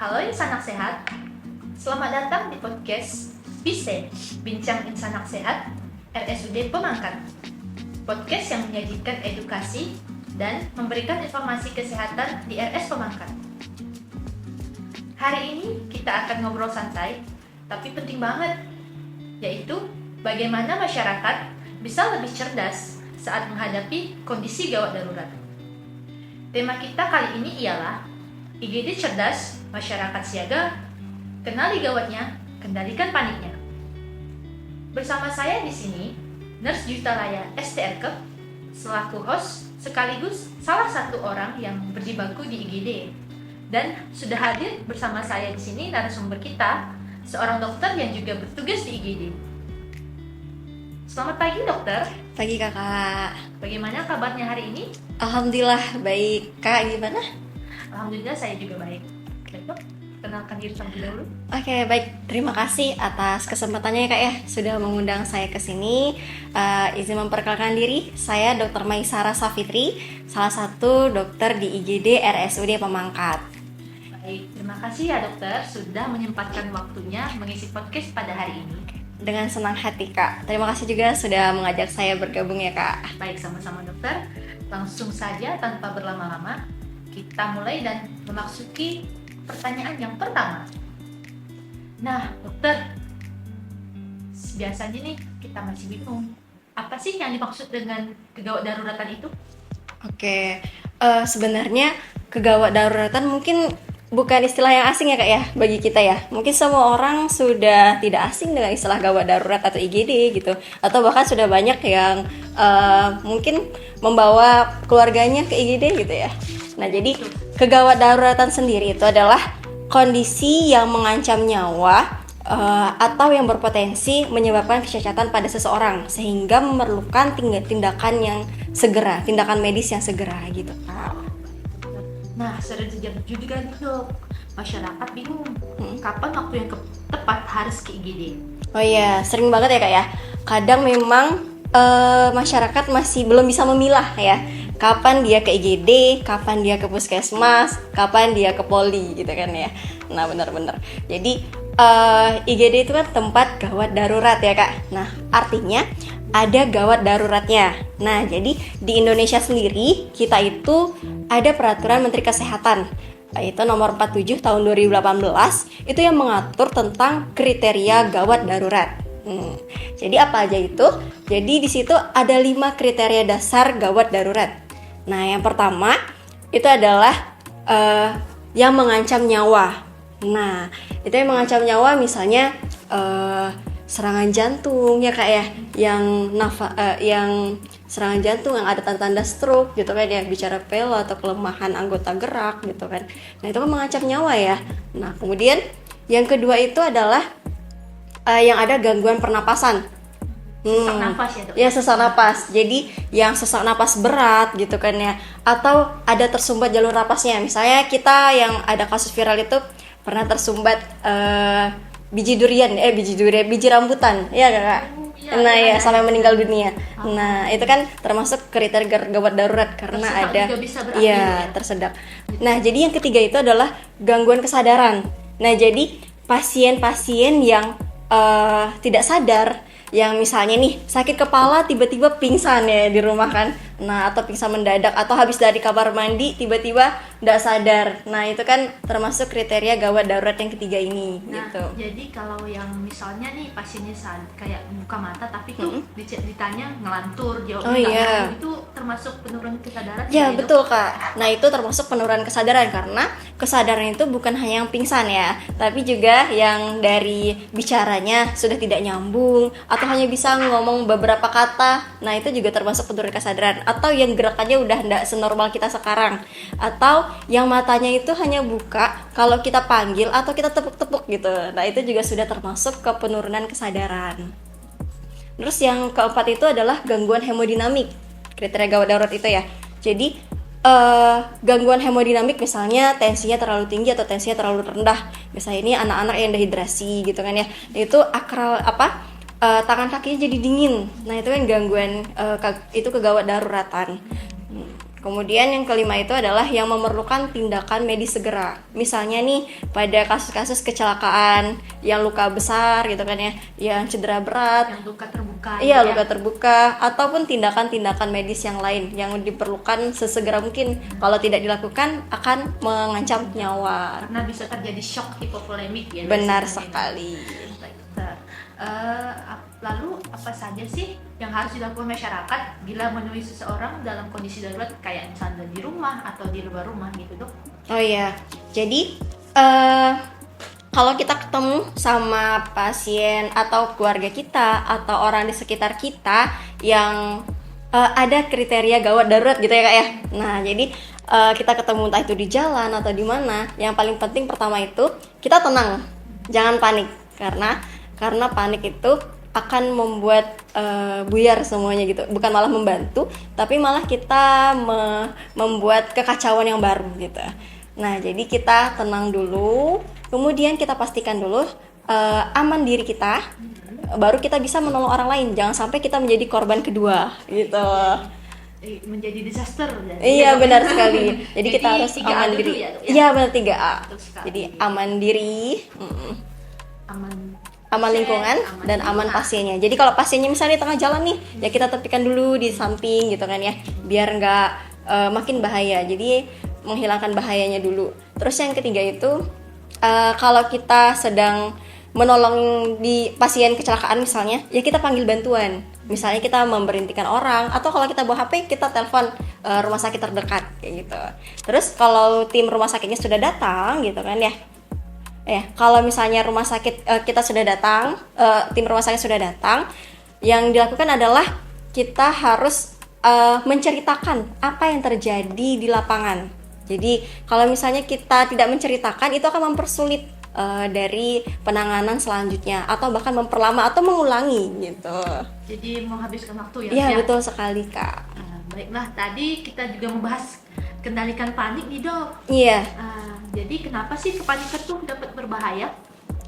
Halo insan anak sehat, selamat datang di podcast BISE, Bincang Insan Anak Sehat, RSUD Pemangkat. Podcast yang menyajikan edukasi dan memberikan informasi kesehatan di RS Pemangkat. Hari ini kita akan ngobrol santai, tapi penting banget, yaitu bagaimana masyarakat bisa lebih cerdas saat menghadapi kondisi gawat darurat. Tema kita kali ini ialah IGD cerdas, masyarakat siaga, kenali gawatnya, kendalikan paniknya. Bersama saya di sini, Nurse Jutalaya STRK, selaku host sekaligus salah satu orang yang berjibaku di IGD. Dan sudah hadir bersama saya di sini narasumber kita, seorang dokter yang juga bertugas di IGD. Selamat pagi dokter. Pagi kakak. Bagaimana kabarnya hari ini? Alhamdulillah baik. Kak gimana? Alhamdulillah saya juga baik. Baik dok, kenalkan diri terlebih dahulu. Oke, baik. Terima kasih atas kesempatannya kak ya sudah mengundang saya ke sini. Izin memperkenalkan diri, saya Dr. Maisara Safitri, salah satu dokter di IGD RSUD Pemangkat. Baik, terima kasih ya dokter sudah menyempatkan waktunya mengisi podcast pada hari ini. Dengan senang hati kak. Terima kasih juga sudah mengajak saya bergabung ya kak. Baik, sama-sama dokter. Langsung saja tanpa berlama-lama, kita mulai dan memasuki pertanyaan yang pertama. Nah, dokter, biasanya nih kita masih bingung. Apa sih yang dimaksud dengan kegawat daruratan itu? Oke, sebenarnya kegawat daruratan mungkin bukan istilah yang asing ya kak ya bagi kita ya. Mungkin semua orang sudah tidak asing dengan istilah gawat darurat atau IGD gitu. Atau bahkan sudah banyak yang mungkin membawa keluarganya ke IGD gitu ya. Nah jadi kegawat daruratan sendiri itu adalah kondisi yang mengancam nyawa atau yang berpotensi menyebabkan kecacatan pada seseorang sehingga memerlukan tindakan yang segera, tindakan medis yang segera gitu kak. Nah, sering terjadi juga nih dok, masyarakat bingung kapan waktu yang tepat harus ke IGD. Oh iya, sering banget ya kak ya. Kadang memang masyarakat masih belum bisa memilah ya. Kapan dia ke IGD, kapan dia ke puskesmas, kapan dia ke poli gitu kan ya. Nah benar-benar. Jadi IGD itu kan tempat gawat darurat ya kak. Nah artinya ada gawat daruratnya. Nah jadi di Indonesia sendiri kita itu ada peraturan Menteri Kesehatan yaitu nomor 47 tahun 2018 itu yang mengatur tentang kriteria gawat darurat. Jadi apa aja itu? Jadi di situ ada 5 kriteria dasar gawat darurat. Nah yang pertama itu adalah yang mengancam nyawa. Nah itu yang mengancam nyawa misalnya serangan jantung ya kak ya, yang serangan jantung yang ada tanda-tanda stroke gitu kan ya, bicara pelo atau kelemahan anggota gerak gitu kan. Nah itu kan mengancam nyawa ya. Nah kemudian yang kedua itu adalah yang ada gangguan pernapasan. Sesak napas ya dok? Ya sesak napas. Jadi yang sesak napas berat gitu kan ya, atau ada tersumbat jalur napasnya. Misalnya kita yang ada kasus viral itu pernah tersumbat biji rambutan ya kakak. Nah ya sampai meninggal dunia. Nah itu kan termasuk kriteria gawat darurat karena tersedak ada juga bisa berakhir, ya? tersedak. Nah jadi yang ketiga itu adalah gangguan kesadaran. Nah jadi pasien-pasien yang tidak sadar, yang misalnya nih sakit kepala tiba-tiba pingsan ya di rumah kan. Nah atau pingsan mendadak atau habis dari kamar mandi tiba-tiba tidak sadar. Nah itu kan termasuk kriteria gawat darurat yang ketiga ini. Nah, gitu. jadi kalau yang misalnya nih pasiennya kayak buka mata tapi tuh ditanya ngelantur, jawabnya nggak ngaruh, itu termasuk penurunan kesadaran? Ya betul kak. Nah itu termasuk penurunan kesadaran karena kesadaran itu bukan hanya yang pingsan ya, tapi juga yang dari bicaranya sudah tidak nyambung atau hanya bisa ngomong beberapa kata. Nah itu juga termasuk penurunan kesadaran. Atau yang gerakannya udah tidak senormal kita sekarang, atau yang matanya itu hanya buka kalau kita panggil atau kita tepuk-tepuk gitu. Nah itu juga sudah termasuk ke penurunan kesadaran. Terus yang keempat itu adalah gangguan hemodinamik, kriteria gawat darurat itu ya. Jadi gangguan hemodinamik misalnya tensinya terlalu tinggi atau tensinya terlalu rendah. Misalnya ini anak-anak yang dehidrasi gitu kan ya. Itu tangan kakinya jadi dingin. Nah itu kan gangguan itu kegawat daruratan. Kemudian yang kelima itu adalah yang memerlukan tindakan medis segera. Misalnya nih pada kasus-kasus kecelakaan yang luka besar gitu kan ya, yang cedera berat, Yang luka terbuka. iya gitu luka ya. terbuka, ataupun tindakan-tindakan medis yang lain yang diperlukan sesegera mungkin. Kalau tidak dilakukan akan mengancam nyawa. Karena bisa terjadi shock hipovolemik ya. Benar biasanya. sekali. Baik, dokter. Lalu apa saja sih yang harus dilakukan masyarakat bila menemui seseorang dalam kondisi darurat kayak misalnya di rumah atau di luar rumah gitu dok? Oh iya, jadi kalau kita ketemu sama pasien atau keluarga kita atau orang di sekitar kita yang ada kriteria gawat darurat gitu ya kak ya. Nah jadi kita ketemu entah itu di jalan atau di mana, yang paling penting pertama itu kita tenang, jangan panik karena panik itu akan membuat buyar semuanya gitu, bukan malah membantu, tapi malah kita membuat kekacauan yang baru gitu. Nah jadi kita tenang dulu, kemudian kita pastikan dulu aman diri kita, baru kita bisa menolong orang lain. Jangan sampai kita menjadi korban kedua gitu. Menjadi disaster. Iya benar sekali. Jadi kita harus 3A aman dulu diri. ya, Dok, ya? Iya benar 3A. Betul sekali. Jadi aman diri, Aman aman lingkungan, dan aman lingkungan. pasiennya. Jadi kalau pasiennya misalnya di tengah jalan nih, ya kita tepikan dulu di samping gitu kan ya, biar nggak makin bahaya. Jadi menghilangkan bahayanya dulu. Terus yang ketiga itu kalau kita sedang menolong di pasien kecelakaan misalnya, ya kita panggil bantuan. Misalnya kita memberhentikan orang, atau kalau kita bawa HP kita telepon rumah sakit terdekat kayak gitu. Terus kalau tim rumah sakitnya sudah datang gitu kan ya, kalau misalnya rumah sakit kita sudah datang, tim rumah sakit sudah datang, yang dilakukan adalah kita harus menceritakan apa yang terjadi di lapangan. Jadi kalau misalnya kita tidak menceritakan, itu akan mempersulit dari penanganan selanjutnya, atau bahkan memperlama atau mengulangi gitu. Jadi menghabiskan waktu ya. Iya Dok, ya? betul sekali kak. Baiklah, tadi kita juga membahas kendalikan panik nih dok. Iya. Jadi kenapa sih kepanikan tuh dapat berbahaya?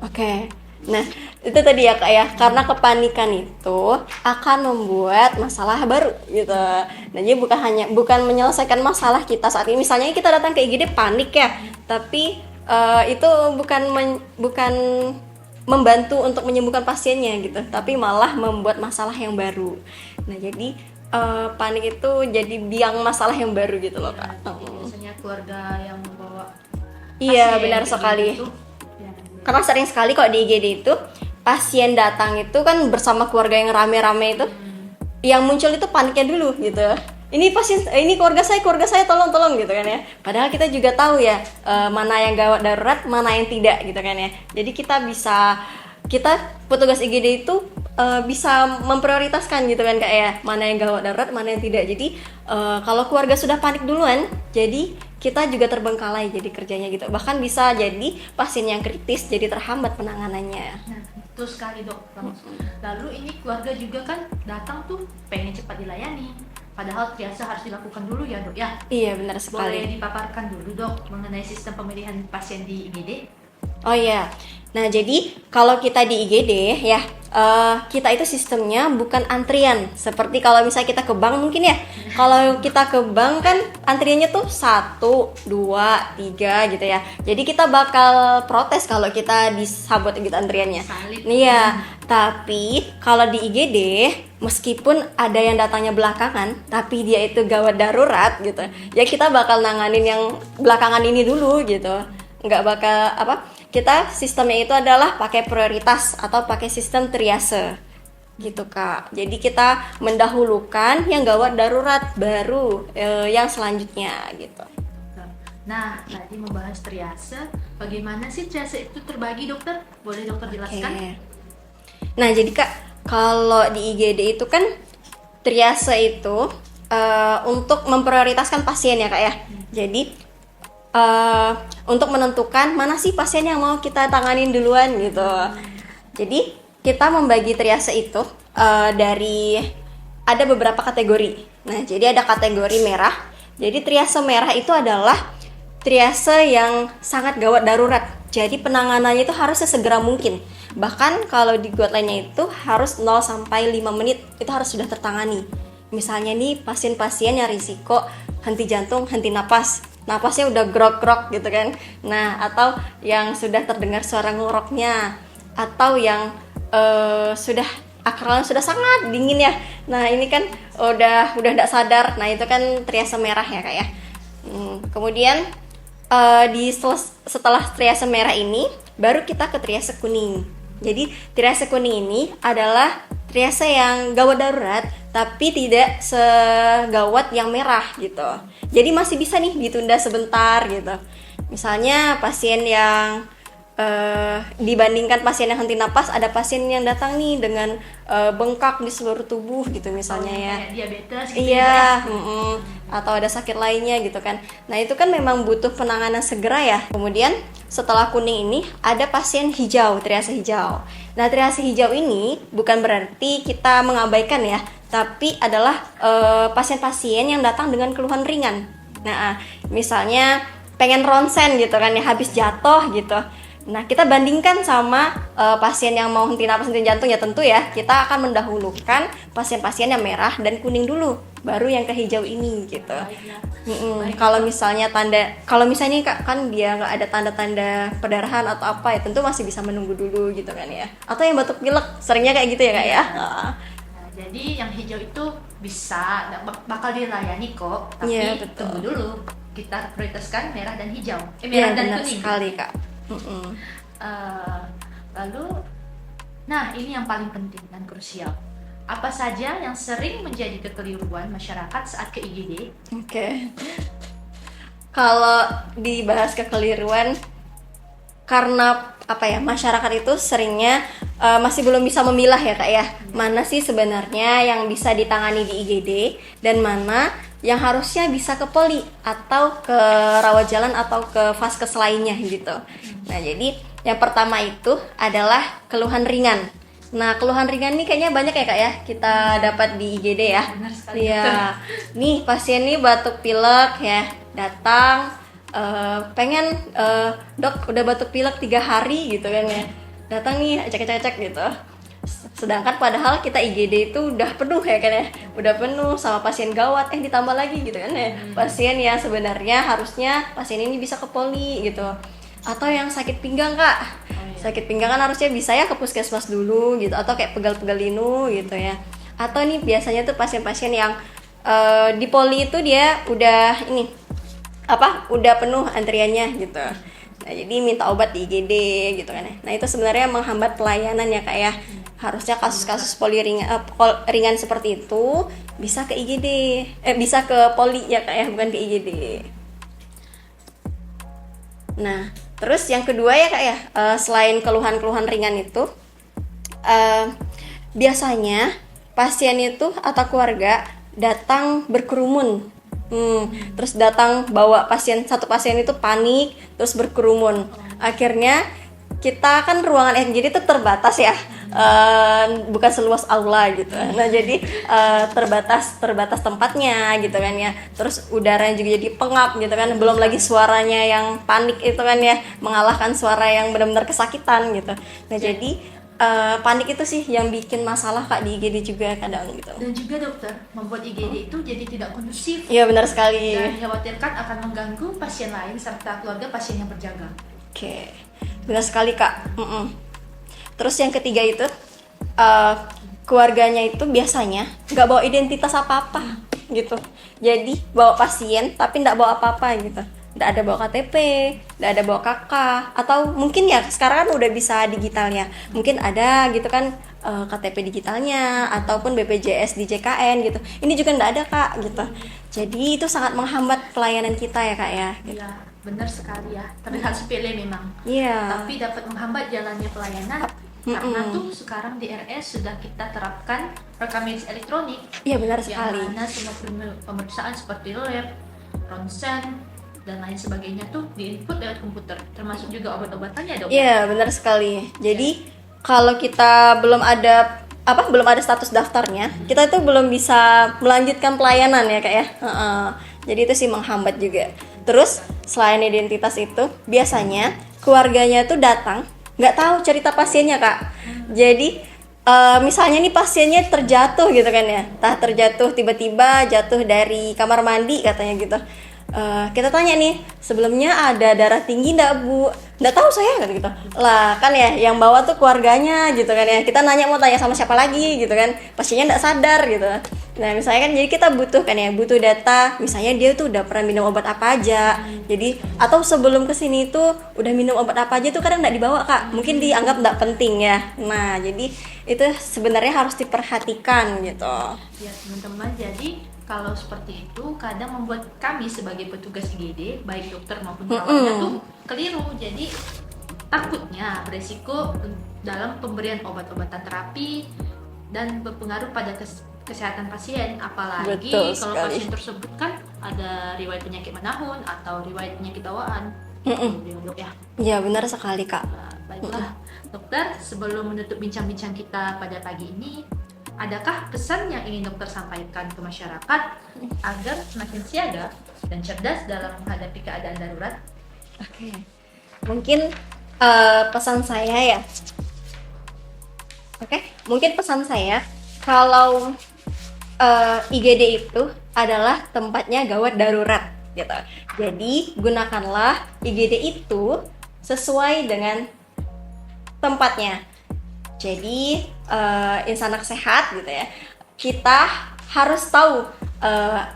Oke. Nah, itu tadi ya Kak ya, karena kepanikan itu akan membuat masalah baru gitu. Nah, jadi bukan menyelesaikan masalah kita saat ini. Misalnya kita datang ke IGD panik ya, tapi itu bukan membantu untuk menyembuhkan pasiennya gitu, tapi malah membuat masalah yang baru. Nah, jadi panik itu jadi biang masalah yang baru gitu loh Kak. Jadi biasanya keluarga yang membawa Iya, pasien benar kayak sekali. gitu, ya. Karena sering sekali kok di IGD itu pasien datang itu kan bersama keluarga yang rame-rame itu, yang muncul itu paniknya dulu gitu. Ini pasien, ini keluarga saya tolong gitu kan ya. Padahal kita juga tahu ya mana yang gawat darurat, mana yang tidak gitu kan ya. Jadi kita petugas IGD itu bisa memprioritaskan gitu kan Kak ya, mana yang gawat darurat, mana yang tidak. Jadi kalau keluarga sudah panik duluan, jadi kita juga terbengkalai jadi kerjanya gitu. Bahkan bisa jadi pasien yang kritis jadi terhambat penanganannya. Nah, betul sekali dok. Lalu ini keluarga juga kan datang tuh pengen cepat dilayani. Padahal triase harus dilakukan dulu ya dok ya. Iya benar Boleh sekali. dipaparkan dulu dok mengenai sistem pemilihan pasien di IGD? Oh iya. Nah jadi kalau kita di IGD ya, kita itu sistemnya bukan antrian. Seperti kalau misalnya kita ke bank mungkin ya. Kalau kita ke bank kan antriannya tuh 1, 2, 3 gitu ya. Jadi kita bakal protes kalau kita disabot gitu antriannya. Salib. Iya. Tapi kalau di IGD, meskipun ada yang datangnya belakangan, tapi dia itu gawat darurat gitu, ya kita bakal nanganin yang belakangan ini dulu gitu. Nggak bakal kita sistemnya itu adalah pakai prioritas atau pakai sistem triase gitu Kak. Jadi kita mendahulukan yang gawat darurat, baru yang selanjutnya gitu. Nah, tadi membahas triase, bagaimana sih triase itu terbagi dokter? Boleh dokter jelaskan? Oke. Nah jadi Kak, kalau di IGD itu kan triase itu untuk memprioritaskan pasien ya Kak ya. Jadi untuk menentukan mana sih pasien yang mau kita tanganin duluan gitu. Jadi kita membagi triase itu dari ada beberapa kategori. Nah jadi ada kategori merah. Jadi triase merah itu adalah triase yang sangat gawat darurat. Jadi penanganannya itu harus sesegera mungkin. Bahkan kalau di guideline-nya itu harus 0 sampai 5 menit itu harus sudah tertangani. Misalnya nih pasien-pasien yang risiko henti jantung, henti napas. Napasnya udah grok-grok gitu kan. Nah, atau yang sudah terdengar suara ngoroknya, atau yang sudah akralnya sudah sangat dingin ya. Nah, ini kan udah tidak sadar. Nah, itu kan triase merah ya Kak ya. Kemudian setelah triase merah ini baru kita ke triase kuning. Jadi triase kuning ini adalah triase yang gawat darurat tapi tidak segawat yang merah gitu. Jadi masih bisa nih ditunda sebentar gitu. Misalnya pasien yang dibandingkan pasien yang henti napas, ada pasien yang datang nih dengan bengkak di seluruh tubuh gitu misalnya ya. Kayak diabetes gitu Iya, ya. atau ada sakit lainnya gitu kan. Nah itu kan memang butuh penanganan segera ya. Kemudian setelah kuning ini ada pasien hijau, triase hijau. Nah triase hijau ini bukan berarti kita mengabaikan ya, tapi adalah pasien-pasien yang datang dengan keluhan ringan. Nah misalnya pengen ronsen gitu kan ya, habis jatuh gitu. Nah, kita bandingkan sama pasien yang mau henti napas, henti jantung ya tentu ya kita akan mendahulukan pasien-pasien yang merah dan kuning dulu, baru yang ke hijau ini gitu. Kalau misalnya kalau misalnya Kak, kan dia nggak ada tanda-tanda perdarahan atau apa ya tentu masih bisa menunggu dulu gitu kan ya. Atau yang batuk pilek, seringnya kayak gitu ya Kak ya. Nah, jadi yang hijau itu bisa bakal dilayani kok, tapi Iya, betul. tunggu dulu. Kita prioritaskan merah dan hijau. Iya Merah dan benar kuning. sekali Kak. Lalu, nah ini yang paling penting dan krusial. Apa saja yang sering menjadi kekeliruan masyarakat saat ke IGD? Oke. Kalau dibahas kekeliruan, karena apa ya, masyarakat itu seringnya masih belum bisa memilah ya Kak ya, mana sih sebenarnya yang bisa ditangani di IGD dan mana yang harusnya bisa ke poli atau ke rawat jalan atau ke vaskes lainnya gitu. Nah jadi yang pertama itu adalah keluhan ringan. Nah keluhan ringan ini kayaknya banyak ya Kak ya kita dapat di IGD ya. Benar sekali. Iya. Nih pasien nih batuk pilek ya, datang pengen dok udah batuk pilek 3 hari gitu kan ya, datang nih cek gitu. Sedangkan padahal kita IGD itu udah penuh ya kan ya, udah penuh sama pasien gawat, ditambah lagi gitu kan ya, pasien yang sebenarnya harusnya pasien ini bisa ke poli gitu. Atau yang sakit pinggang Kak, sakit pinggang kan harusnya bisa ya ke puskesmas dulu gitu, atau kayak pegal-pegal linu gitu ya. Atau nih biasanya tuh pasien-pasien yang di poli itu dia udah udah penuh antriannya gitu. Nah, jadi minta obat di IGD gitu kan ya. Nah, itu sebenarnya menghambat pelayanan ya Kak ya. Harusnya kasus-kasus poli ringan seperti itu bisa ke IGD. Bisa ke poli ya Kak ya, bukan ke IGD. Nah, terus yang kedua ya Kak ya, selain keluhan-keluhan ringan itu biasanya pasien itu atau keluarga datang berkerumun. Terus datang bawa satu pasien itu panik, terus berkerumun. Akhirnya kita kan ruangan IGD itu terbatas ya, bukan seluas aula gitu. Nah jadi terbatas tempatnya gitu kan ya. Terus udaranya juga jadi pengap gitu kan. Belum lagi suaranya yang panik itu kan ya, mengalahkan suara yang benar-benar kesakitan gitu. Nah jadi panik itu sih yang bikin masalah Kak di IGD juga kadang gitu. Dan juga dokter membuat IGD itu jadi tidak kondusif. Iya benar sekali. Dan dikhawatirkan akan mengganggu pasien lain serta keluarga pasien yang berjaga. Oke, benar sekali Kak. Terus yang ketiga itu keluarganya itu biasanya nggak bawa identitas apa-apa gitu. Jadi bawa pasien tapi nggak bawa apa-apa gitu. Nggak ada bawa KTP, nggak ada bawa KK, atau mungkin ya sekarang kan udah bisa digital ya, mungkin ada gitu kan KTP digitalnya ataupun BPJS di JKN gitu. Ini juga nggak ada Kak gitu. Jadi itu sangat menghambat pelayanan kita ya Kak ya. Iya, benar sekali ya. Terlihat sepele memang. Iya. Tapi dapat menghambat jalannya pelayanan. Karena tuh sekarang di RS sudah kita terapkan rekam medis elektronik. Iya benar sekali. Yang mana semua pemeriksaan seperti lab, ronsen, dan lain sebagainya tuh diinput lewat komputer, termasuk juga obat-obatannya dok. Iya benar sekali. Jadi kalau kita belum ada status daftarnya, kita itu belum bisa melanjutkan pelayanan ya Kak ya. Jadi itu sih menghambat juga. Terus selain identitas itu, biasanya keluarganya tuh datang nggak tahu cerita pasiennya Kak. Jadi misalnya nih pasiennya terjatuh gitu kan ya, terjatuh tiba-tiba jatuh dari kamar mandi katanya gitu. Kita tanya nih, sebelumnya ada darah tinggi nggak bu? Nggak tahu saya kan gitu. Lah kan ya, yang bawa tuh keluarganya gitu kan ya. Kita nanya mau tanya sama siapa lagi gitu kan. Pasiennya nggak sadar gitu. Nah misalnya kan jadi kita butuh kan ya, butuh data. Misalnya dia tuh udah pernah minum obat apa aja. Jadi atau sebelum kesini tuh udah minum obat apa aja tuh kadang nggak dibawa kak. Mungkin dianggap nggak penting ya. Nah jadi itu sebenarnya harus diperhatikan gitu. Ya teman-teman, jadi kalau seperti itu kadang membuat kami sebagai petugas IGD, baik dokter maupun perawatnya tuh keliru. Jadi takutnya beresiko dalam pemberian obat-obatan terapi dan berpengaruh pada kesehatan pasien. Apalagi Betul kalau sekali. pasien tersebut kan ada riwayat penyakit menahun atau riwayat penyakit bawaan. Dok ya. Ya benar sekali kak. Nah, baiklah dokter, sebelum menutup bincang-bincang kita pada pagi ini, adakah pesan yang ingin dokter sampaikan ke masyarakat agar semakin siaga dan cerdas dalam menghadapi keadaan darurat? Oke. Mungkin pesan saya ya. Mungkin pesan saya kalau IGD itu adalah tempatnya gawat darurat gitu. Jadi gunakanlah IGD itu sesuai dengan tempatnya. Jadi insan anak sehat gitu ya, kita harus tahu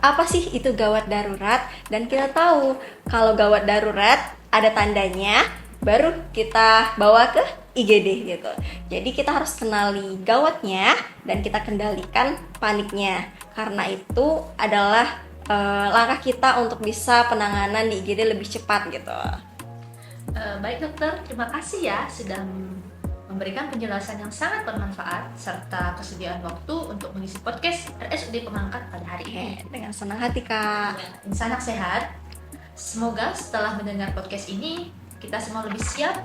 apa sih itu gawat darurat, dan kita tahu kalau gawat darurat ada tandanya baru kita bawa ke IGD gitu. Jadi kita harus kenali gawatnya dan kita kendalikan paniknya, karena itu adalah langkah kita untuk bisa penanganan di IGD lebih cepat gitu. Baik dokter, terima kasih ya sudah memberikan penjelasan yang sangat bermanfaat serta kesediaan waktu untuk mengisi podcast RSUD Pemangkat pada hari ini. Dengan senang hati kak. Insan anak sehat, semoga setelah mendengar podcast ini kita semua lebih siap,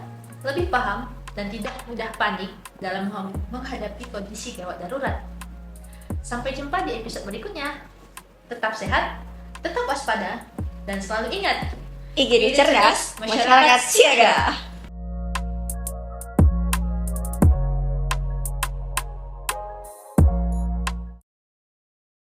lebih paham, dan tidak mudah panik dalam menghadapi kondisi gawat darurat. Sampai jumpa di episode berikutnya. Tetap sehat, tetap waspada, dan selalu ingat, IGD cerdas, masyarakat siaga.